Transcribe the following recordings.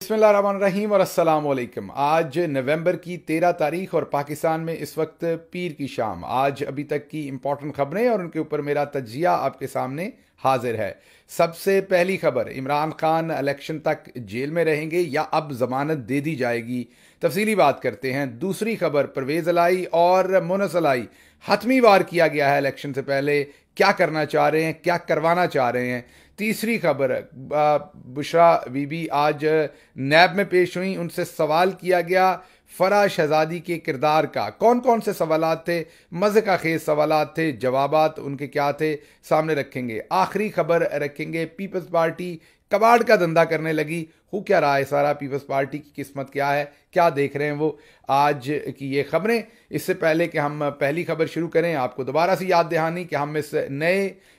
बिस्मिल्लाहिर्रहमानिर्रहीम और अस्सलाम वालेकुम। आज नवंबर की 13 तारीख और पाकिस्तान में इस वक्त पीर की शाम। आज अभी तक की इंपॉर्टेंट खबरें और उनके ऊपर मेरा तज्जिया आपके सामने हाजिर है। सबसे पहली खबर, इमरान खान इलेक्शन तक जेल में रहेंगे या अब जमानत दे दी जाएगी, तफसीली बात करते हैं। दूसरी खबर, परवेज अलाई और मोनस अलाई हतमी वार किया गया है इलेक्शन से पहले, क्या करना चाह रहे हैं, क्या करवाना चाह रहे हैं। तीसरी खबर, बुशरा बीबी आज नैब में पेश हुई, उनसे सवाल किया गया फराह शहजादी के किरदार का। कौन कौन से सवालात थे, मज़े का खेज सवालात थे, जवाबात उनके क्या थे, सामने रखेंगे। आखिरी खबर रखेंगे, पीपल्स पार्टी कबाड़ का धंधा करने लगी, हो क्या रहा है सारा, पीपल्स पार्टी की किस्मत क्या है, क्या देख रहे हैं वो, आज की ये खबरें। इससे पहले कि हम पहली खबर शुरू करें, आपको दोबारा से याद दहानी कि हम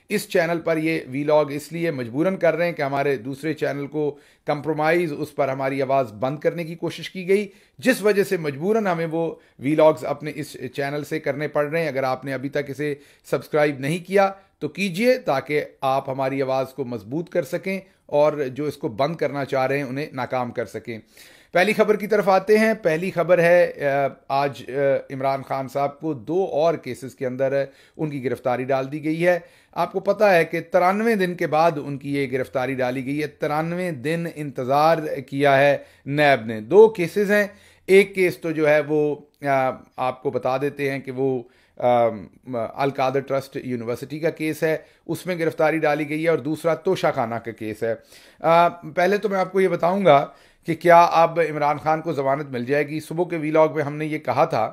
इस चैनल पर ये वीलॉग इसलिए मजबूरन कर रहे हैं कि हमारे दूसरे चैनल को कंप्रोमाइज़, उस पर हमारी आवाज़ बंद करने की कोशिश की गई, जिस वजह से मजबूरन हमें वो वीलॉग्स अपने इस चैनल से करने पड़ रहे हैं। अगर आपने अभी तक इसे सब्सक्राइब नहीं किया तो कीजिए, ताकि आप हमारी आवाज़ को मजबूत कर सकें और जो इसको बंद करना चाह रहे हैं उन्हें नाकाम कर सकें। पहली खबर की तरफ आते हैं। पहली खबर है, आज इमरान खान साहब को 2 और केसेस के अंदर उनकी गिरफ्तारी डाल दी गई है। आपको पता है कि 93 दिन के बाद उनकी ये गिरफ्तारी डाली गई है। 93 दिन इंतज़ार किया है नैब ने। 2 केसेस हैं। एक केस तो जो है वो आपको बता देते हैं कि वो अल कादर ट्रस्ट यूनिवर्सिटी का केस है, उसमें गिरफ्तारी डाली गई है, और दूसरा तोशा खाना का केस है। पहले तो मैं आपको ये बताऊंगा कि क्या अब इमरान खान को ज़मानत मिल जाएगी। सुबह के वीलॉग में हमने ये कहा था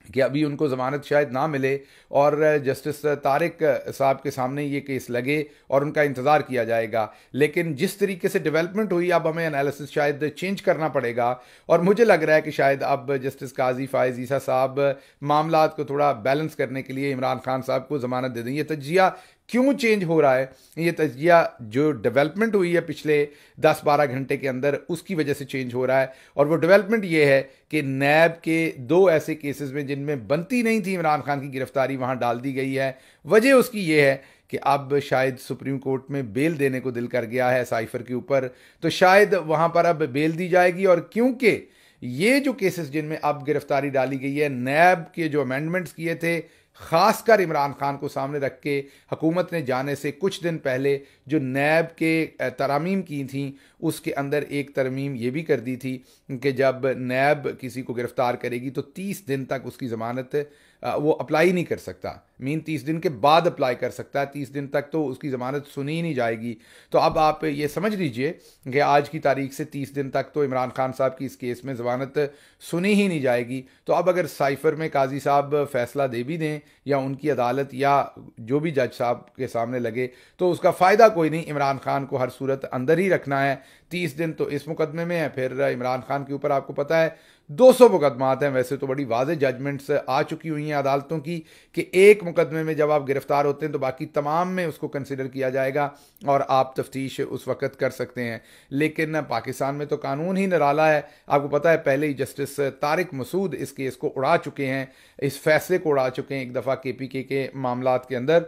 कि अभी उनको ज़मानत शायद ना मिले और जस्टिस तारिक साहब के सामने ये केस लगे और उनका इंतज़ार किया जाएगा। लेकिन जिस तरीके से डेवलपमेंट हुई, अब हमें एनालिसिस शायद चेंज करना पड़ेगा, और मुझे लग रहा है कि शायद अब जस्टिस काजी फ़ाइज़ ईसा साहब मामलात को थोड़ा बैलेंस करने के लिए इमरान खान साहब को ज़मानत दे दें। ये तज्जिया क्यों चेंज हो रहा है, ये तज्जिया जो डेवलपमेंट हुई है पिछले 10-12 घंटे के अंदर, उसकी वजह से चेंज हो रहा है। और वो डेवलपमेंट ये है कि नैब के 2 ऐसे केसेस में जिनमें बनती नहीं थी इमरान खान की गिरफ्तारी, वहाँ डाल दी गई है। वजह उसकी ये है कि अब शायद सुप्रीम कोर्ट में बेल देने को दिल कर गया है साइफर के ऊपर, तो शायद वहाँ पर अब बेल दी जाएगी। और क्योंकि ये जो केसेस जिनमें अब गिरफ्तारी डाली गई है, नैब के जो अमेंडमेंट्स किए थे, ख़ासकर इमरान खान को सामने रख के, हुकूमत ने जाने से कुछ दिन पहले जो नैब के तरमीम की थी, उसके अंदर एक तरमीम ये भी कर दी थी कि जब नैब किसी को गिरफ्तार करेगी तो 30 दिन तक उसकी ज़मानत वो अप्लाई नहीं कर सकता। 30 दिन के बाद अप्लाई कर सकता है, 30 दिन तक तो उसकी ज़मानत सुनी ही नहीं जाएगी। तो अब आप ये समझ लीजिए कि आज की तारीख से 30 दिन तक तो इमरान खान साहब की इस केस में ज़मानत सुनी ही नहीं जाएगी। तो अब अगर साइफर में काजी साहब फैसला दे भी दें, या उनकी अदालत या जो भी जज साहब के सामने लगे, तो उसका फ़ायदा कोई नहीं। इमरान खान को हर सूरत अंदर ही रखना है। 30 दिन तो इस मुकदमे में है, फिर इमरान खान के ऊपर आपको पता है 200 मुकदमात हैं। वैसे तो बड़ी वाज़ेह जजमेंट्स आ चुकी हुई हैं अदालतों की कि एक मुकदमे में जब आप गिरफ्तार होते हैं तो बाकी तमाम में उसको कंसिडर किया जाएगा और आप तफ्तीश उस वक़्त कर सकते हैं। लेकिन पाकिस्तान में तो कानून ही निराला है। आपको पता है पहले ही जस्टिस तारिक मसूद इस केस को उड़ा चुके हैं, इस फैसले को उड़ा चुके हैं एक दफ़ा KPK के मामलात के अंदर।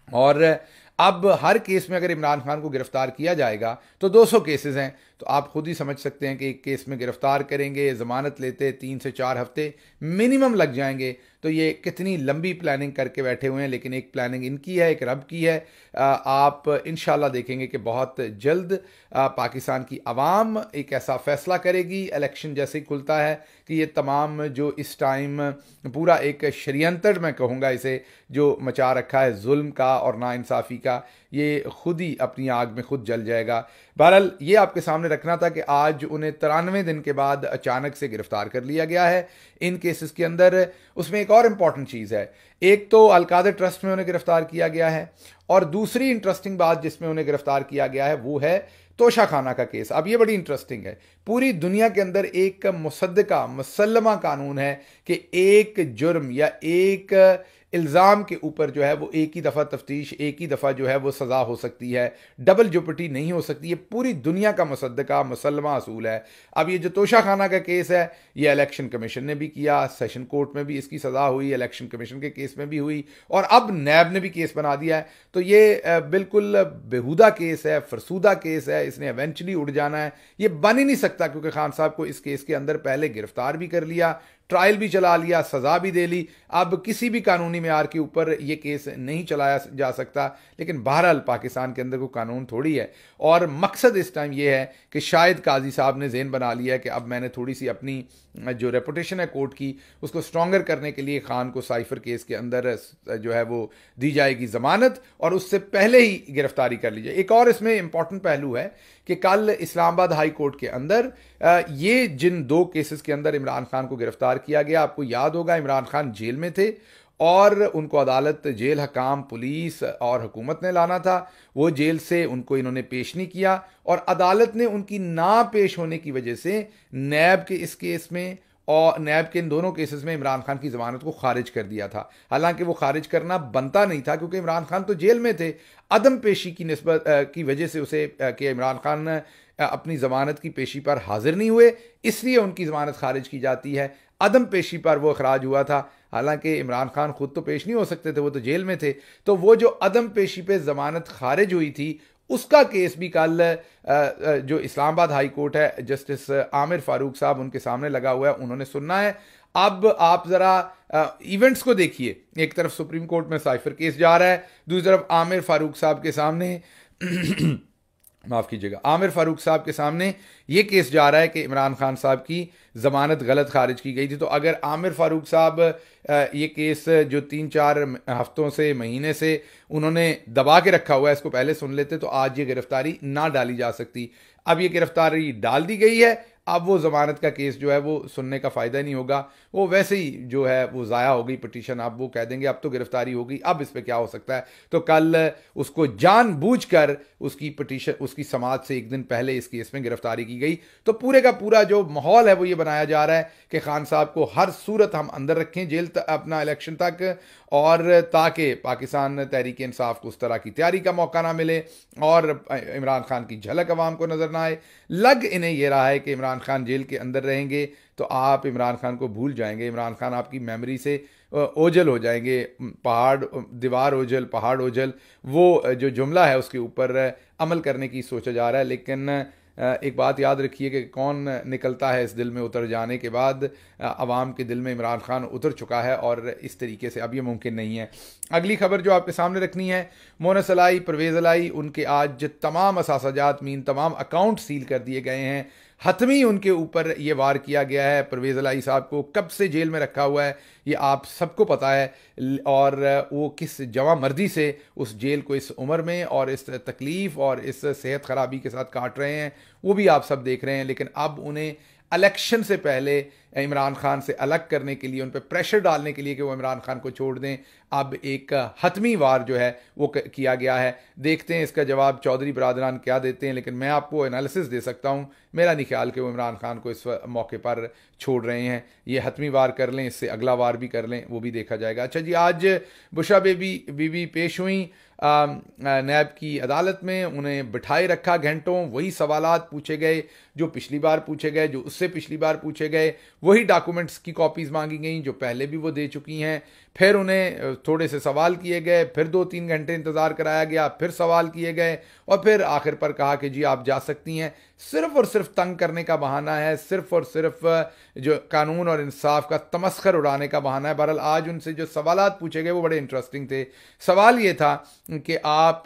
और अब हर केस में अगर इमरान खान को गिरफ्तार किया जाएगा तो 200 केसेस हैं, तो आप खुद ही समझ सकते हैं कि एक केस में गिरफ्तार करेंगे, ज़मानत लेते 3 से 4 हफ्ते मिनिमम लग जाएंगे। तो ये कितनी लंबी प्लानिंग करके बैठे हुए हैं। लेकिन एक प्लानिंग इनकी है, एक रब की है। आप इंशाल्लाह देखेंगे कि बहुत जल्द पाकिस्तान की आवाम एक ऐसा फ़ैसला करेगी इलेक्शन जैसे ही खुलता है कि ये तमाम जो इस टाइम पूरा एक षड्यंत्र, मैं कहूँगा इसे, जो मचा रखा है जुल्म का और नाइंसाफ़ी का, ये खुद ही अपनी आग में खुद जल जाएगा। बहरहाल ये आपके सामने रखना था कि आज उन्हें 93 दिन के बाद अचानक से गिरफ्तार कर लिया गया है इन केसेस के अंदर। उसमें एक और इम्पॉर्टेंट चीज़ है, एक तो अल कादर ट्रस्ट में उन्हें गिरफ्तार किया गया है, और दूसरी इंटरेस्टिंग बात जिसमें उन्हें गिरफ्तार किया गया है वो है तोशा खाना का केस। अब ये बड़ी इंटरेस्टिंग है। पूरी दुनिया के अंदर एक मुसद्दका मुसल्लमा कानून है कि एक जुर्म या एक इल्ज़ाम के ऊपर जो है वो एक ही दफ़ा तफ्तीश, एक ही दफ़ा जो है वो सज़ा हो सकती है, डबल जुपटी नहीं हो सकती। ये पूरी दुनिया का मुसद्दका मुसल्लमा असूल है। अब ये जो तोशा खाना का केस है, ये इलेक्शन कमीशन ने भी किया, सेशन कोर्ट में भी इसकी सज़ा हुई, इलेक्शन कमीशन के केस में भी हुई, और अब नैब ने भी केस बना दिया है। तो ये बिल्कुल बेहुदा केस है, फरसूदा केस है, इसने एवेंचुअली उड़ जाना है। ये बन ही नहीं सकता, क्योंकि खान साहब को इस केस के अंदर पहले गिरफ्तार भी कर लिया, ट्रायल भी चला लिया, सज़ा भी दे ली। अब किसी भी कानूनी मेयार के ऊपर ये केस नहीं चलाया जा सकता। लेकिन बहरहाल पाकिस्तान के अंदर कोई कानून थोड़ी है, और मकसद इस टाइम ये है कि शायद काजी साहब ने ज़हन बना लिया है कि अब मैंने थोड़ी सी अपनी जो रेपुटेशन है कोर्ट की, उसको स्ट्रॉन्गर करने के लिए खान को साइफर केस के अंदर जो है वो दी जाएगी ज़मानत, और उससे पहले ही गिरफ्तारी कर ली जाए। एक और इसमें इंपॉर्टेंट पहलू है कि कल इस्लामाबाद हाई कोर्ट के अंदर ये जिन 2 केसेस के अंदर इमरान खान को गिरफ्तार किया गया, आपको याद होगा इमरान खान जेल में थे और उनको अदालत, जेल हकाम, पुलिस और हुकूमत ने लाना था। वो जेल से उनको इन्होंने पेश नहीं किया, और अदालत ने उनकी ना पेश होने की वजह से नैब के इस केस में और नैब के इन दोनों केसेस में इमरान खान की ज़मानत को खारिज कर दिया था। हालांकि वो खारिज करना बनता नहीं था, क्योंकि इमरान खान तो जेल में थे। अदम पेशी की निस्बत की वजह से उसे कि इमरान खान अपनी ज़मानत की पेशी पर हाजिर नहीं हुए, इसलिए उनकी ज़मानत खारिज की जाती है। अदम पेशी पर वो अखराज हुआ था, हालांकि इमरान खान खुद तो पेश नहीं हो सकते थे, वो तो जेल में थे। तो वो जो अदम पेशी पे ज़मानत खारिज हुई थी, उसका केस भी कल जो इस्लामाबाद हाई कोर्ट है, जस्टिस आमिर फारूक साहब उनके सामने लगा हुआ है, उन्होंने सुनना है। अब आप ज़रा इवेंट्स को देखिए, एक तरफ सुप्रीम कोर्ट में साइफर केस जा रहा है, दूसरी तरफ आमिर फारूक साहब के सामने माफ़ कीजिएगा, आमिर फारूक साहब के सामने ये केस जा रहा है कि इमरान खान साहब की ज़मानत गलत खारिज की गई थी। तो अगर आमिर फारूक साहब ये केस जो 3-4 हफ्तों से, महीने से उन्होंने दबा के रखा हुआ है, इसको पहले सुन लेते तो आज ये गिरफ्तारी ना डाली जा सकती। अब ये गिरफ्तारी डाल दी गई है, अब वो ज़मानत का केस जो है वो सुनने का फ़ायदा नहीं होगा, वो वैसे ही जो है वो ज़ाया हो गई पिटीशन। अब वो कह देंगे अब तो गिरफ्तारी हो गई, अब इस पर क्या हो सकता है। तो कल उसको जानबूझकर उसकी पिटीशन, उसकी समाअत से एक दिन पहले इस केस में गिरफ्तारी की गई। तो पूरे का पूरा जो माहौल है वो ये बनाया जा रहा है कि खान साहब को हर सूरत हम अंदर रखें जेल अपना इलेक्शन तक, और ताकि पाकिस्तान तहरीक इंसाफ को उस तरह की तैयारी का मौका ना मिले और इमरान खान की झलक अवाम को नज़र ना आए। लग इन्हें यह रहा है कि इमरान खान जेल के अंदर रहेंगे तो आप इमरान खान को भूल जाएंगे, इमरान खान आपकी मेमोरी से ओझल हो जाएंगे। पहाड़ दीवार ओझल, पहाड़ ओझल, वो जो जुमला है उसके ऊपर अमल करने की सोचा जा रहा है। लेकिन एक बात याद रखिए कि कौन निकलता है इस दिल में उतर जाने के बाद। अवाम के दिल में इमरान खान उतर चुका है, और इस तरीके से अब ये मुमकिन नहीं है। अगली खबर जो आपके सामने रखनी है, मोनस अलाई, परवेज़ अलाई, उनके आज तमाम असासाजात मीन तमाम अकाउंट सील कर दिए गए हैं। हतमी उनके ऊपर ये वार किया गया है। परवेज़ अलाई साहब को कब से जेल में रखा हुआ है ये आप सबको पता है, और वो किस जवां मर्दी से उस जेल को इस उम्र में और इस तकलीफ़ और इस सेहत ख़राबी के साथ काट रहे हैं, वो भी आप सब देख रहे हैं। लेकिन अब उन्हें इलेक्शन से पहले इमरान खान से अलग करने के लिए, उन पर प्रेशर डालने के लिए कि वो इमरान खान को छोड़ दें, अब एक हतमी वार जो है वो किया गया है। देखते हैं इसका जवाब चौधरी बरादरान क्या देते हैं, लेकिन मैं आपको एनालिसिस दे सकता हूँ। मेरा नहीं ख्याल कि वो इमरान खान को इस मौके पर छोड़ रहे हैं। ये हतमी वार कर लें, इससे अगला वार भी कर लें, वो भी देखा जाएगा। अच्छा जी, आज बुशरा बीबी पेश हुई नैब की अदालत में, उन्हें बिठाए रखा घंटों, वही सवालात पूछे गए जो पिछली बार पूछे गए, जो उससे पिछली बार पूछे गए, वही डॉक्यूमेंट्स की कॉपीज़ मांगी गई जो पहले भी वो दे चुकी हैं। फिर उन्हें थोड़े से सवाल किए गए, फिर 2-3 घंटे इंतज़ार कराया गया, फिर सवाल किए गए, और फिर आखिर पर कहा कि जी आप जा सकती हैं। सिर्फ और सिर्फ तंग करने का बहाना है, सिर्फ और सिर्फ जो कानून और इंसाफ का तमस्खर उड़ाने का बहाना है। बहरहाल आज उनसे जो सवालात पूछे गए वो बड़े इंटरेस्टिंग थे। सवाल ये था कि आप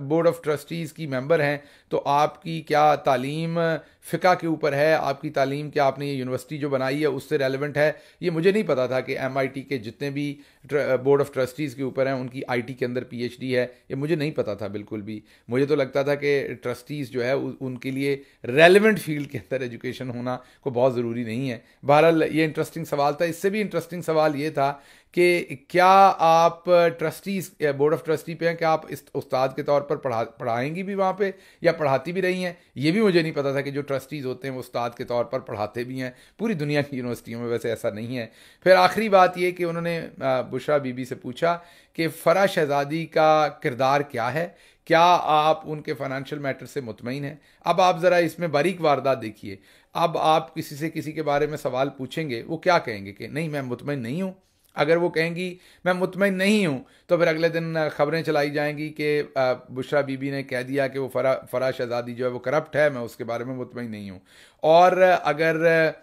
बोर्ड ऑफ ट्रस्टीज़ की मेंबर हैं, तो आपकी क्या तालीम फ़िक़ा के ऊपर है, आपकी तालीम क्या आपने ये यूनिवर्सिटी जो बनाई है उससे रेलेवेंट है। ये मुझे नहीं पता था कि MIT के जितने भी बोर्ड ऑफ ट्रस्टीज़ के ऊपर हैं उनकी IT के अंदर PhD है, ये मुझे नहीं पता था बिल्कुल भी। मुझे तो लगता था कि ट्रस्टीज़ जो है उनके लिए रेलेवेंट फील्ड के अंदर एजुकेशन होना को बहुत ज़रूरी नहीं है। बहरहाल ये इंटरेस्टिंग सवाल था। इससे भी इंटरेस्टिंग सवाल ये था कि क्या आप ट्रस्टीज़ बोर्ड ऑफ ट्रस्टी पे हैं, क्या आप इस उस्ताद के तौर पर पढ़ाएंगी भी वहाँ पे, या पढ़ाती भी रही हैं, ये भी मुझे नहीं पता था कि जो ट्रस्टीज़ होते हैं वो उस्ताद के तौर पर पढ़ाते भी हैं। पूरी दुनिया की यूनिवर्सिटियों में वैसे ऐसा नहीं है। फिर आखिरी बात ये कि उन्होंने बुशरा बीबी से पूछा कि फ़रा शहज़ादी का किरदार क्या है, क्या आप उनके फाइनेंशियल मैटर से मुतमईन हैं। अब आप ज़रा इसमें बारीक वारदात देखिए। अब आप किसी से किसी के बारे में सवाल पूछेंगे, वो क्या कहेंगे कि नहीं मैं मुतमईन नहीं हूँ। अगर वो कहेंगी मैं मुतमईन नहीं हूँ तो फिर अगले दिन खबरें चलाई जाएंगी कि बुशरा बीबी ने कह दिया कि वो फ़रा शहज़ादी जो है वो करप्ट है, मैं उसके बारे में मुतमईन नहीं हूँ। और अगर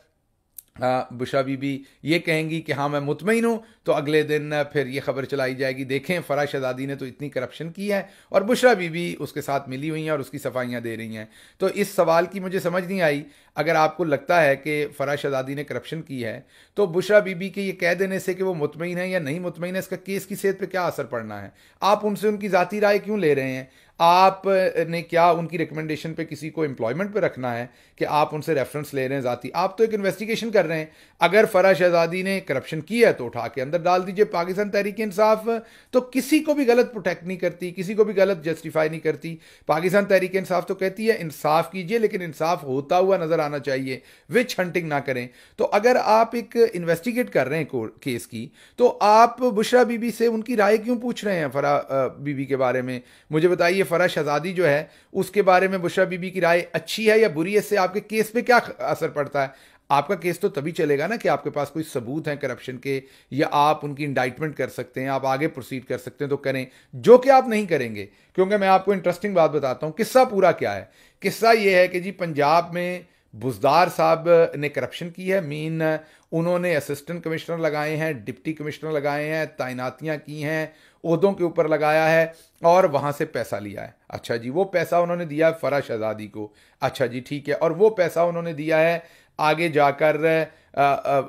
बुशरा बीबी ये कहेंगी कि हाँ मैं मुतमईन हूँ तो अगले दिन फिर ये खबर चलाई जाएगी, देखें फ़रा शहज़ादी ने तो इतनी करप्शन की है और बुशरा बीबी उसके साथ मिली हुई हैं और उसकी सफाइयाँ दे रही हैं। तो इस सवाल की मुझे समझ नहीं आई। अगर आपको लगता है कि फ़रा शहज़ादी ने करप्शन की है तो बुशरा बीबी के ये कह देने से कि वो मुतमईन है या नहीं मुतमईन है, इसका केस की सेहत पर क्या असर पड़ना है? आप उनसे उनकी ज़ाती राय क्यों ले रहे हैं? आपने क्या उनकी रिकमेंडेशन पे किसी को एम्प्लॉयमेंट पे रखना है कि आप उनसे रेफरेंस ले रहे हैं ज़ाती? आप तो एक इन्वेस्टिगेशन कर रहे हैं। अगर फ़रा शहज़ादी ने करप्शन की है तो उठा के अंदर डाल दीजिए। पाकिस्तान तहरीक इंसाफ तो किसी को भी गलत प्रोटेक्ट नहीं करती, किसी को भी गलत जस्टिफाई नहीं करती। पाकिस्तान तहरीक इंसाफ तो कहती है इंसाफ कीजिए, लेकिन इंसाफ होता हुआ नजर आना चाहिए, विच हंटिंग ना करें। तो अगर आप एक इन्वेस्टिगेट कर रहे हैं केस की, तो आप बुशरा बीबी से उनकी राय क्यों पूछ रहे हैं फ़रा बीबी के बारे में? मुझे बताइए फ़रा शहज़ादी जो है उसके बारे में बुशरा बीबी की राय अच्छी है या बुरी है, इससे आपके केस पे क्या असर पड़ता है? आपका केस तो तभी चलेगा ना कि आपके पास कोई सबूत हैं करप्शन के, या आप उनकी इंडाइटमेंट कर सकते हैं, आप आगे प्रोसीड कर सकते हैं तो करें, जो कि आप नहीं करेंगे। क्योंकि मैं आपको इंटरेस्टिंग बात बताता हूं। किस्सा पूरा क्या है? किस्सा यह है कि जी पंजाब में बुज़दार साहब ने करप्शन की है। मीन उन्होंने असिस्टेंट कमिश्नर लगाए हैं, डिप्टी कमिश्नर लगाए हैं, तैनातियां की हैं, ओहदों के ऊपर लगाया है और वहां से पैसा लिया है। अच्छा जी, वो पैसा उन्होंने दिया है फ़रा शहज़ादी को। अच्छा जी ठीक है, और वो पैसा उन्होंने दिया है आगे जाकर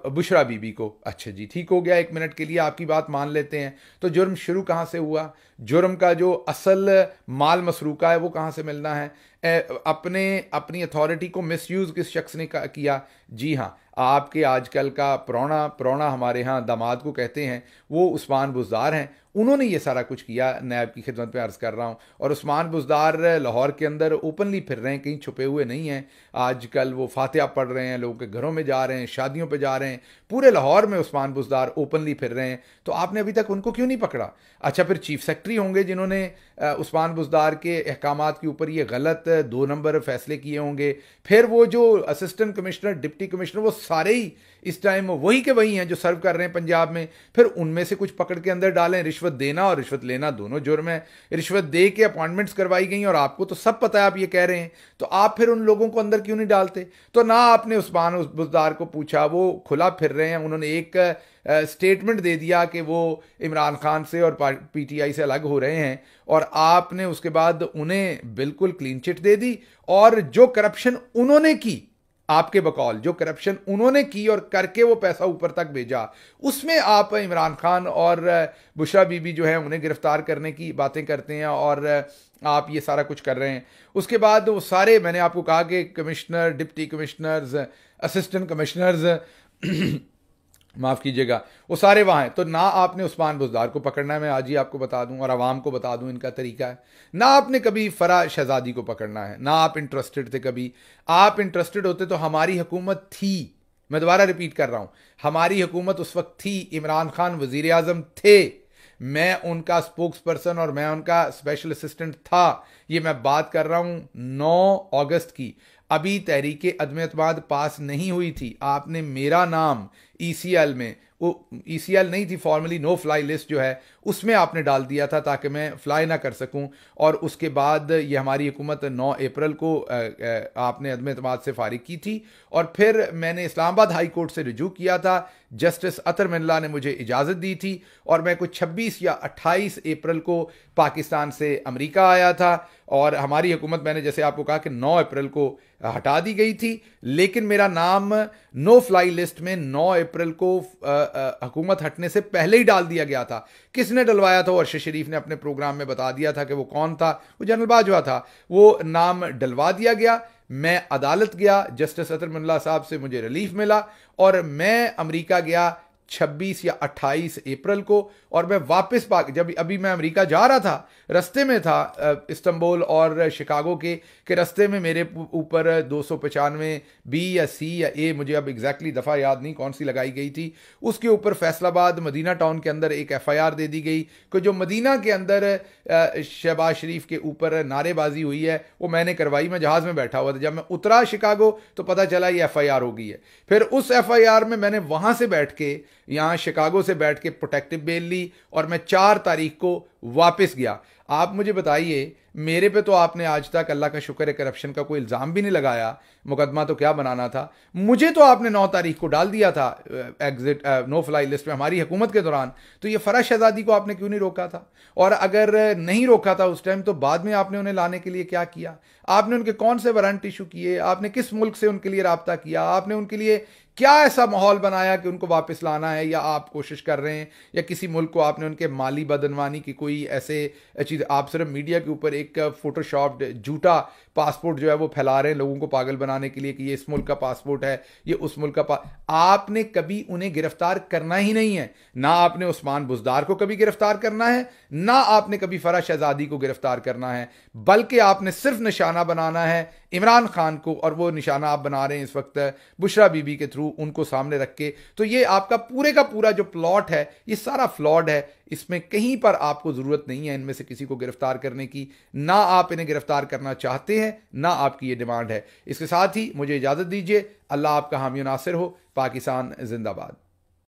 बुशरा बीबी को। अच्छा जी ठीक हो गया, 1 मिनट के लिए आपकी बात मान लेते हैं। तो जुर्म शुरू कहाँ से हुआ? जुर्म का जो असल माल मसरूका है वो कहाँ से मिलना है? अपनी अथॉरिटी को मिसयूज़ किस शख्स ने किया? जी हाँ, आपके आजकल का प्रौणा हमारे यहाँ दामाद को कहते हैं, वो उस्मान बुज़दार हैं। उन्होंने ये सारा कुछ किया, नैब की खिदमत में अर्ज़ कर रहा हूँ। और उस्मान बुज़दार लाहौर के अंदर ओपनली फिर रहे हैं, कहीं छुपे हुए नहीं हैं। आजकल वो फातिहा पढ़ रहे हैं, लोगों के घरों में जा रहे हैं, शादियों पे जा रहे हैं, पूरे लाहौर में उस्मान बुज़दार ओपनली फिर रहे हैं। तो आपने अभी तक उनको क्यों नहीं पकड़ा? अच्छा, फिर चीफ सेक्रेटरी होंगे जिन्होंने उस्मान बुज़दार के अहकामात के ऊपर ये गलत 2 नंबर फैसले किए होंगे। फिर वो जो असिस्टेंट कमिश्नर, डिप्टी कमिश्नर, वो सारे ही इस टाइम वही के वही हैं जो सर्व कर रहे हैं पंजाब में। फिर उनमें से कुछ पकड़ के अंदर डालें। रिश्वत देना और रिश्वत लेना दोनों जुर्म है। रिश्वत दे के अपॉइंटमेंट्स करवाई गई और आपको तो सब पता है, आप ये कह रहे हैं, तो आप फिर उन लोगों को अंदर क्यों नहीं डालते? तो ना आपने उस्मान बुज़दार को पूछा, वो खुला फिर रहे हैं। उन्होंने एक स्टेटमेंट दे दिया कि वो इमरान खान से और पीटीआई से अलग हो रहे हैं, और आपने उसके बाद उन्हें बिल्कुल क्लीन चिट दे दी। और जो करप्शन उन्होंने की, आपके बकौल जो करप्शन उन्होंने की और करके वो पैसा ऊपर तक भेजा, उसमें आप इमरान खान और बुशरा बीबी जो है उन्हें गिरफ्तार करने की बातें करते हैं और आप ये सारा कुछ कर रहे हैं। उसके बाद वो सारे, मैंने आपको कहा कि commissioner, deputy commissioners, assistant commissioners माफ़ कीजिएगा, वो सारे वहाँ हैं। तो ना आपने उस्मान बुज़दार को पकड़ना है, मैं आज ही आपको बता दूं और आवाम को बता दूं इनका तरीका है। ना आपने कभी फ़रा शहज़ादी को पकड़ना है, ना आप इंटरेस्टेड थे कभी। आप इंटरेस्टेड होते तो हमारी हुकूमत थी, मैं दोबारा रिपीट कर रहा हूँ, हमारी हुकूमत उस वक्त थी, इमरान खान वज़ीर आज़म थे, मैं उनका स्पोक्स पर्सन और मैं उनका स्पेशल असिस्टेंट था। ये मैं बात कर रहा हूँ 9 अगस्त की। अभी तहरीक अदम एतमाद पास नहीं हुई थी। आपने मेरा नाम ईसीएल में, वो ईसीएल नहीं थी, फॉर्मली नो फ्लाई लिस्ट जो है, उसमें आपने डाल दिया था ताकि मैं फ्लाई ना कर सकूं। और उसके बाद ये हमारी हुकूमत 9 अप्रैल को आपने अदम एतमाद से फारिग की थी। और फिर मैंने इस्लामाबाद हाई कोर्ट से रुजू किया था, जस्टिस अतर मिल्ला ने मुझे इजाज़त दी थी, और मैं कुछ 26 या 28 अप्रैल को पाकिस्तान से अमेरिका आया था। और हमारी हुकूमत, मैंने जैसे आपको कहा कि 9 अप्रैल को हटा दी गई थी, लेकिन मेरा नाम नो फ्लाई लिस्ट में 9 अप्रैल को हुकूमत हटने से पहले ही डाल दिया गया था। किसने डलवाया था? अरशद शरीफ ने अपने प्रोग्राम में बता दिया था कि वो कौन था, वो जनरल बाजवा था। वो नाम डलवा दिया गया। मैं अदालत गया, जस्टिस अतर मिल्ला साहब से मुझे रिलीफ मिला और मैं अमेरिका गया 26 या 28 अप्रैल को, और मैं वापस जब अभी मैं अमेरिका जा रहा था, रास्ते में था इस्तांबुल और शिकागो के रास्ते में मेरे ऊपर 295 बी या सी या ए, मुझे अब एग्जैक्टली दफ़ा याद नहीं कौन सी लगाई गई थी, उसके ऊपर फैसलाबाद मदीना टाउन के अंदर एक FIR दे दी गई कि जो मदीना के अंदर शहबाज शरीफ के ऊपर नारेबाजी हुई है वो मैंने करवाई। मैं जहाज़ में बैठा हुआ था, जब मैं उतरा शिकागो तो पता चला ये FIR हो गई है। फिर उस FIR में मैंने वहाँ से बैठ के, यहाँ शिकागो से बैठ के प्रोटेक्टिव बेल ली और मैं 4 तारीख को वापस गया। आप मुझे बताइए, मेरे पे तो आपने आज तक अल्लाह का शुक्र है करप्शन का कोई इल्ज़ाम भी नहीं लगाया, मुकदमा तो क्या बनाना था। मुझे तो आपने 9 तारीख को डाल दिया था एग्जिट नो फ्लाई लिस्ट में हमारी हुकूमत के दौरान, तो ये फराज शहजादी को आपने क्यों नहीं रोका था? और अगर नहीं रोका था उस टाइम, तो बाद में आपने उन्हें लाने के लिए क्या किया? आपने उनके कौन से वारंट इशू किए? आपने किस मुल्क से उनके लिए रब्ता किया? आपने उनके लिए क्या ऐसा माहौल बनाया कि उनको वापस लाना है, या आप कोशिश कर रहे हैं, या किसी मुल्क को आपने उनके माली बदनवानी की कोई ऐसे चीज़, आप सिर्फ मीडिया के ऊपर एक फोटोशॉप्ड झूठा पासपोर्ट जो है वो फैला रहे हैं लोगों को पागल बनाने के लिए कि ये इस मुल्क का पासपोर्ट है, ये उस मुल्क का आपने कभी उन्हें गिरफ्तार करना ही नहीं है। ना आपने उस्मान बुज़दार को कभी गिरफ्तार करना है, ना आपने कभी फराज शहजादी को गिरफ्तार करना है, बल्कि आपने सिर्फ निशाना बनाना है इमरान खान को, और वो निशाना आप बना रहे हैं इस वक्त बुशरा बीबी के थ्रू, उनको सामने रख के। तो ये आपका पूरे का पूरा जो प्लॉट है ये सारा फ्लॉड है, इसमें कहीं पर आपको ज़रूरत नहीं है इनमें से किसी को गिरफ्तार करने की, ना आप इन्हें गिरफ्तार करना चाहते हैं, ना आपकी ये डिमांड है। इसके साथ ही मुझे इजाज़त दीजिए। अल्लाह आपका हामी नासिर हो। पाकिस्तान जिंदाबाद।